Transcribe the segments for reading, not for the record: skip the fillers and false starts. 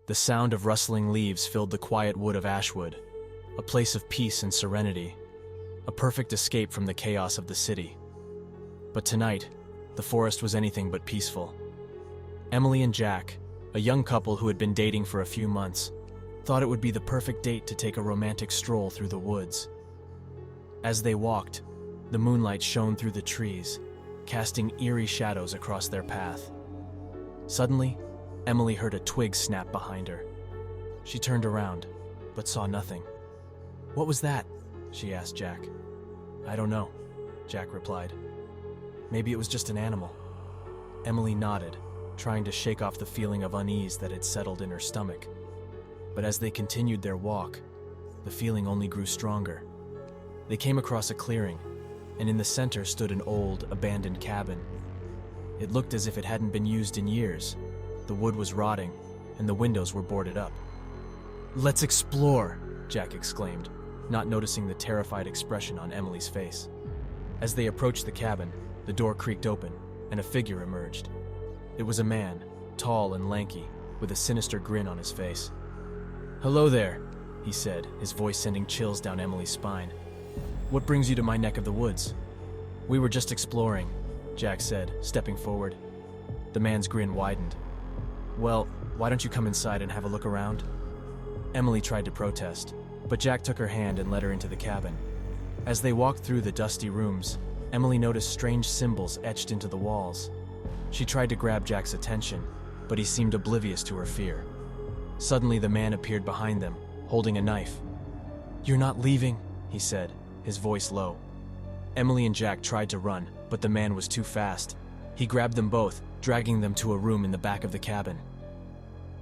The sound of rustling leaves filled the quiet wood of Ashwood, a place of peace and serenity, a perfect escape from the chaos of the city. But tonight, the forest was anything but peaceful. Emily and Jack, a young couple who had been dating for a few months, thought it would be the perfect date to take a romantic stroll through the woods. As they walked, the moonlight shone through the trees, casting eerie shadows across their path. Suddenly, Emily heard a twig snap behind her. She turned around, but saw nothing. "What was that?" she asked Jack. "I don't know," Jack replied. "Maybe it was just an animal." Emily nodded, trying to shake off the feeling of unease that had settled in her stomach. But as they continued their walk, the feeling only grew stronger. They came across a clearing, and in the center stood an old, abandoned cabin. It looked as if it hadn't been used in years. The wood was rotting, and the windows were boarded up. "Let's explore!" Jack exclaimed, not noticing the terrified expression on Emily's face. As they approached the cabin, the door creaked open, and a figure emerged. It was a man, tall and lanky, with a sinister grin on his face. "Hello there," he said, his voice sending chills down Emily's spine. "What brings you to my neck of the woods?" "We were just exploring," Jack said, stepping forward. The man's grin widened. "Well, why don't you come inside and have a look around?" Emily tried to protest, but Jack took her hand and led her into the cabin. As they walked through the dusty rooms, Emily noticed strange symbols etched into the walls. She tried to grab Jack's attention, but he seemed oblivious to her fear. Suddenly, the man appeared behind them, holding a knife. "You're not leaving," he said, his voice low. Emily and Jack tried to run, but the man was too fast. He grabbed them both, dragging them to a room in the back of the cabin.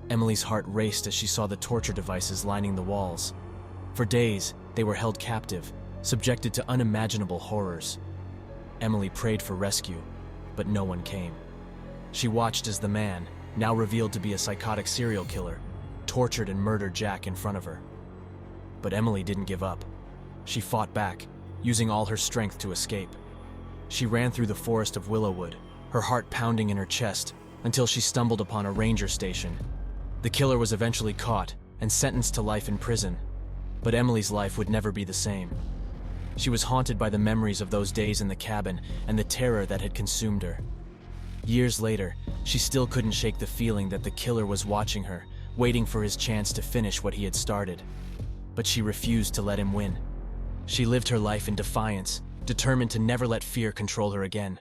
Emily's heart raced as she saw the torture devices lining the walls. For days, they were held captive, subjected to unimaginable horrors. Emily prayed for rescue, but no one came. She watched as the man, now revealed to be a psychotic serial killer, tortured and murdered Jack in front of her. But Emily didn't give up. She fought back, using all her strength to escape. She ran through the forest of Willowwood, her heart pounding in her chest, until she stumbled upon a ranger station. The killer was eventually caught and sentenced to life in prison, but Emily's life would never be the same. She was haunted by the memories of those days in the cabin and the terror that had consumed her. Years later, she still couldn't shake the feeling that the killer was watching her, waiting for his chance to finish what he had started. But she refused to let him win. She lived her life in defiance, determined to never let fear control her again.